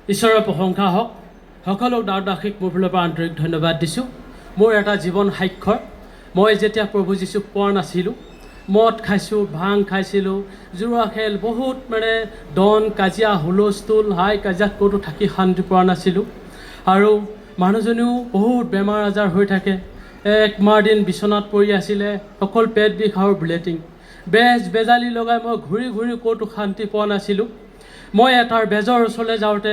ঈশ্বৰৰ প্ৰশংসা হওক। সকলো দাসদাসীক মোৰ ফালৰ পৰা আন্তৰিক ধন্যবাদ দিছোঁ। মোৰ এটা জীৱন সাক্ষৰ। মই যেতিয়া প্ৰভু যীশুক পোৱা নাছিলোঁ, মদ খাইছোঁ, ভাং খাইছিলোঁ, জুৱা খেল, বহুত দন কাজিয়া, হুলস্থুল, হাই কাজিয়াত ক'তো থাকি শান্তি পোৱা নাছিলোঁ। আৰু মানুহজনীও বহুত বেমাৰ আজাৰ হৈ থাকে। একমাহ দিন বিচনাত পৰি আছিলে, অকল পেট বিষ আৰু ব্লিডিং। বেজালি লগাই মই ঘূৰি ঘূৰি ক'তো শান্তি পোৱা নাছিলোঁ। মই এটাৰ বেজৰ ওচৰলৈ যাওঁতে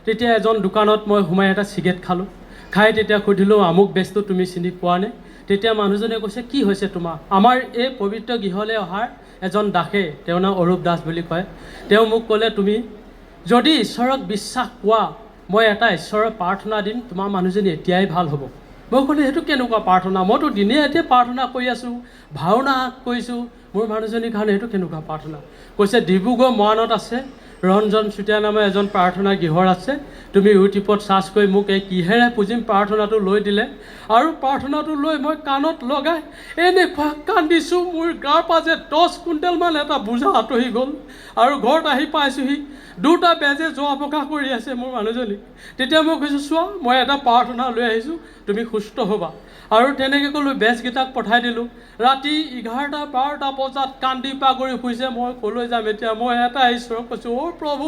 তেতিয়া এজন দোকানত মই সোমাই এটা চিগাৰেট খালোঁ। খাই তেতিয়া সুধিলোঁ, আমুক বেজটো তুমি চিনি পোৱানে? তেতিয়া মানুহজনে কৈছে, কি হৈছে তোমাৰ? আমাৰ এই পবিত্ৰ গৃহলৈ অহাৰ এজন দাসে, তেওঁৰ নাম অৰূপ দাস বুলি কয়। তেওঁ মোক ক'লে, তুমি যদি ঈশ্বৰক বিশ্বাস কোৱা, মই এটা ঈশ্বৰৰ প্ৰাৰ্থনা দিম, তোমাৰ মানুহজনী এতিয়াই ভাল হ'ব। মই ক'লোঁ, সেইটো কেনেকুৱা প্ৰাৰ্থনা? মইতো দিনে এতিয়া প্ৰাৰ্থনা কৰি আছোঁ, ভাওনা কৰিছোঁ, মোৰ মানুহজনীৰ কাৰণে সেইটো কেনেকুৱা প্ৰাৰ্থনা? কৈছে, ডিব্ৰুগড় মৰাণত আছে, ৰঞ্জন চুতীয়া নামৰ এজন প্ৰাৰ্থনা গৃহৰ আছে। তুমি ইউটিউবত চাৰ্চ কৰি মোক এই কিহেৰে পুজিম প্ৰাৰ্থনাটো লৈ দিলে। আৰু প্ৰাৰ্থনাটো লৈ মই কাণত লগাই এনেকুৱা কান্দিছোঁ, মোৰ গাৰ পৰা যে 10 কুইণ্টেলমান এটা বোজা আঁতৰি গ'ল। আৰু ঘৰত আহি পাইছোঁহি, দুটা বেজে যোৱা পকা কৰি আছে মোৰ মানুহজনীক। তেতিয়া মই কৈছোঁ, চোৱা, মই এটা প্ৰাৰ্থনা লৈ আহিছোঁ, তুমি সুস্থ হ'বা। আৰু তেনেকৈ ক'লোঁ, বেজকেইটাক পঠাই দিলোঁ। ৰাতি 11-12টা বজাত কান্দি পাগৰি শুইছে। মই ক'লৈ যাম এতিয়া? মই এটা ঈশ্বৰক কৈছোঁ, অ' প্ৰভু,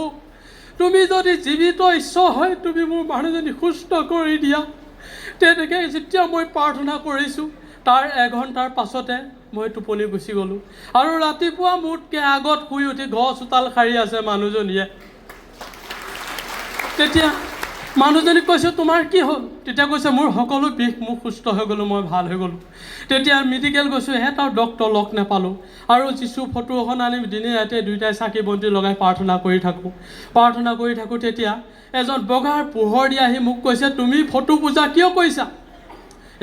তুমি যদি জীৱিত ঈশ্বৰ হয়, তুমি মোৰ মানুহজনী সুস্থ কৰি দিয়া। তেনেকৈ যেতিয়া মই প্ৰাৰ্থনা কৰিছোঁ, তাৰ এঘণ্টাৰ পাছতে মই টোপনি গুচি গ'লোঁ। আৰু ৰাতিপুৱা মোতকৈ আগত শুই উঠি ঘৰ চোতাল সাৰি আছে মানুহজনীয়ে। তেতিয়া মানুহজনীক কৈছোঁ, তোমাৰ কি হ'ল? তেতিয়া কৈছে, মোৰ সকলো বিষ, মোক সুস্থ হৈ গ'লোঁ, মই ভাল হৈ গ'লোঁ। তেতিয়া মেডিকেল গৈছোঁ, এটাও ডক্তৰ লগ নাপালোঁ। আৰু যিচু ফটো এখন আনি দিনে ৰাতিয়ে দুয়োটাই চাকি বন্তি লগাই প্ৰাৰ্থনা কৰি থাকোঁ। তেতিয়া এজন বগাৰ পোহৰ দি আহি মোক কৈছে, তুমি ফটো পূজা কিয় কৰিছা?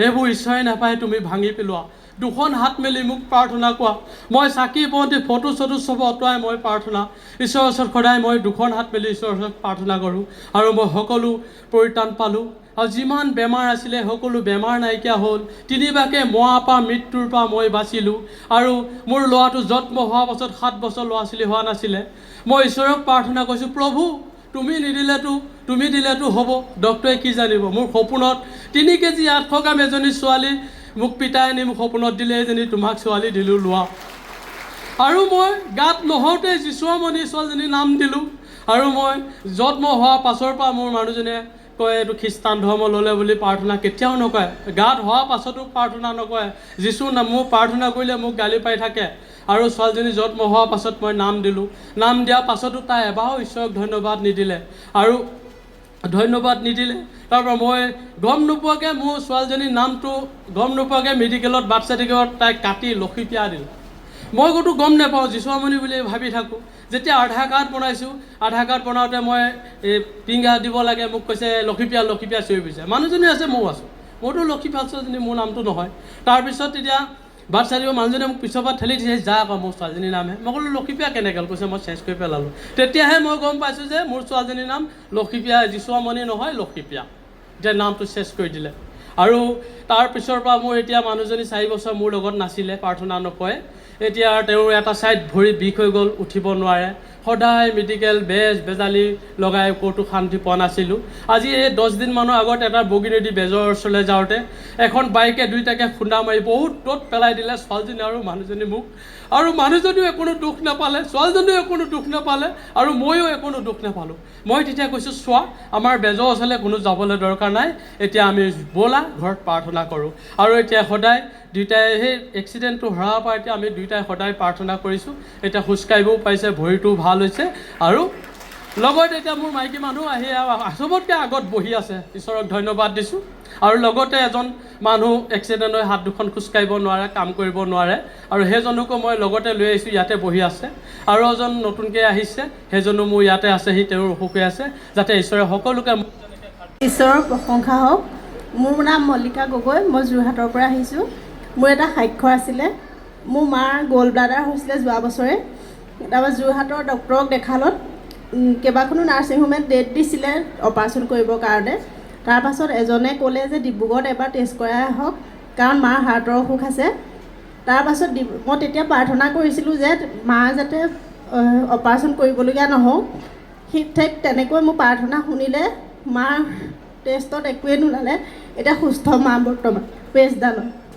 এইবোৰ ঈশ্বৰে নাপায়, তুমি ভাঙি পেলোৱা। 2খন হাত মেলি মোক প্ৰাৰ্থনা কোৱা। মই চাকি বন্তি ফটো চব অঁতৰাই মই প্ৰাৰ্থনা ঈশ্বৰৰ ওচৰত সদায় মই 2খন হাত মেলি ঈশ্বৰৰ ওচৰত প্ৰাৰ্থনা কৰোঁ। আৰু মই সকলো পৰিত্ৰাণ পালোঁ। আৰু যিমান বেমাৰ আছিলে সকলো বেমাৰ নাইকিয়া হ'ল। 3বাৰকৈ মৰাৰ পৰা, মৃত্যুৰ পৰা মই বাচিলোঁ। আৰু মোৰ ল'ৰাটো জন্ম হোৱাৰ পাছত 7 বছৰ ল'ৰা ছোৱালী হোৱা নাছিলে। মই ঈশ্বৰক প্ৰাৰ্থনা কৰিছোঁ, প্ৰভু, তুমি দিলেতো হ'ব, ডক্তৰে কি জানিব? মোৰ সপোনত 3 কেজি 800 গ্ৰাম এজনী ছোৱালী মোক পিতাই আনি মোক সপোনত দিলে, এজনী তোমাক ছোৱালী দিলোঁ, লোৱা। আৰু মই গাত নহওঁতে যিচুৱামণি ছোৱালীজনীৰ নাম দিলোঁ। আৰু মই জন্ম হোৱাৰ পাছৰ পৰা মোৰ মানুহজনীয়ে কয়, এইটো খ্ৰীষ্টান ধৰ্ম ল'লে বুলি প্ৰাৰ্থনা কেতিয়াও নকয়। গাত হোৱাৰ পাছতো প্ৰাৰ্থনা নকয়। যিচু মোৰ প্ৰাৰ্থনা কৰিলে মোক গালি পাৰি থাকে। আৰু ছোৱালীজনী জন্ম হোৱাৰ পাছত মই নাম দিলোঁ। নাম দিয়াৰ পাছতো তাই এবাৰো ঈশ্বৰক ধন্যবাদ নিদিলে। তাৰপৰা মই গম নোপোৱাকৈ মোৰ ছোৱালীজনীৰ নামটো গম নোপোৱাকৈ মেডিকেলত বাৰ্থ চাৰ্টিফিকেটত তাইক কাটি লক্ষীপ্ৰিয়া দিলোঁ। মই ক'তো গম নাপাওঁ, যিচুৱামণি বুলি ভাবি থাকোঁ। যেতিয়া আধাৰ কাৰ্ড বনাইছোঁ, আধাৰ কাৰ্ড বনাওঁতে মই এই ফিংগাৰ দিব লাগে, মোক কৈছে লক্ষীপ্ৰিয়া চিঞৰি ফুৰিছে। মানুহজনী আছে, ময়ো আছোঁ। মইতো লক্ষীপ্ৰিয়া ছোৱালীজনী, মোৰ নামটো নহয়। তাৰপিছত তেতিয়া বাৰ্থ চাৰ্টিফিকেট মানুহজনীয়ে মোক পিছৰ পৰা ঠেলি দিছে, যা আকৌ মোৰ ছোৱালীজনীৰ নামহে। মই ক'লোঁ, লক্ষীপ্ৰিয়া কেনেকৈ? কৈছে, মই চেঞ্জ কৰি পেলালোঁ। তেতিয়াহে মই গম পাইছোঁ যে মোৰ ছোৱালীজনীৰ নাম লক্ষীপ্ৰিয়া, যিচুৱামণি নহয়, লক্ষীপ্ৰিয়া। এতিয়া নামটো চেঞ্জ কৰি দিলে। আৰু তাৰ পিছৰ পৰা মোৰ এতিয়া মানুহজনী 4 বছৰ মোৰ লগত নাছিলে, প্ৰাৰ্থনা নকৰে। এতিয়া তেওঁৰ এটা ছাইড ভৰি বিষ হৈ গ'ল, উঠিব নোৱাৰে। সদায় মেডিকেল বেজালি লগাই ক'তো শান্তি পোৱা নাছিলোঁ। আজি এই 10 দিনমানৰ আগত এটা বগীনদী বেজৰ ওচৰলৈ যাওঁতে এখন বাইকে দুইটাকে খুন্দা মাৰি বহুত দূৰত পেলাই দিলে, ছোৱালীজনী আৰু মানুহজনী মোক। আৰু মানুহজনীও একোনো দুখ নাপালে, ছোৱালীজনীও একোনো দুখ নাপালে, আৰু ময়ো একোনো দুখ নাপালোঁ। মই তেতিয়া কৈছোঁ, চোৱা, আমাৰ বেজৰ ওচৰলৈ কোনো যাবলৈ দৰকাৰ নাই। এতিয়া আমি ব'লা ঘৰত প্ৰাৰ্থনা কৰোঁ। আৰু এতিয়া সদায় দুয়োটাই সেই এক্সিডেণ্টটো হোৱাৰ পৰা এতিয়া আমি দুয়োটাই সদায় প্ৰাৰ্থনা কৰিছোঁ। এতিয়া খোজকাঢ়িবও পাৰিছে, ভৰিটোও ভাল হৈছে। আৰু লগত এতিয়া মোৰ মাইকী মানুহ আহি চবতকৈ আগত বহি আছে, ঈশ্বৰক ধন্যবাদ দিছোঁ। আৰু লগতে এজন মানুহ এক্সিডেণ্ট হৈ হাত দুখন খোজকাঢ়িব নোৱাৰে, কাম কৰিব নোৱাৰে, আৰু সেইজনকো মই লগতে লৈ আহিছোঁ, ইয়াতে বহি আছে। আৰু এজন নতুনকৈ আহিছে, সেইজনো মোৰ ইয়াতে আছেহি, তেওঁৰ অসুখ হৈ আছে, যাতে ঈশ্বৰে সকলোকে। ঈশ্বৰৰ প্ৰশংসা হওক। মোৰ নাম মল্লিকা গগৈ, মই যোৰহাটৰ পৰা আহিছোঁ। মোৰ এটা সাক্ষৰ আছিলে। মোৰ মাৰ গ'ল্ড ব্লাডাৰ হৈছিলে যোৱা বছৰে। তাৰপৰা যোৰহাটৰ ডক্তৰক দেখালত কেইবাখনো নাৰ্ছিং হোমে ডেট দিছিলে অপাৰেশ্যন কৰিবৰ কাৰণে। তাৰপাছত এজনে ক'লে যে ডিব্ৰুগড়ত এবাৰ টেষ্ট কৰাই আহক, কাৰণ মাৰ হাৰ্টৰ অসুখ আছে। তাৰপাছত মই তেতিয়া প্ৰাৰ্থনা কৰিছিলোঁ যে মা যাতে অপাৰেশ্যন কৰিবলগীয়া নহওক, ঠিক ঠাক তেনেকৈ মোৰ প্ৰাৰ্থনা শুনিলে মাৰ টেষ্টত একোৱেই নোলালে এতিয়া সুস্থ মা বৰ্তমান প্ৰেজ দা লৰ্ড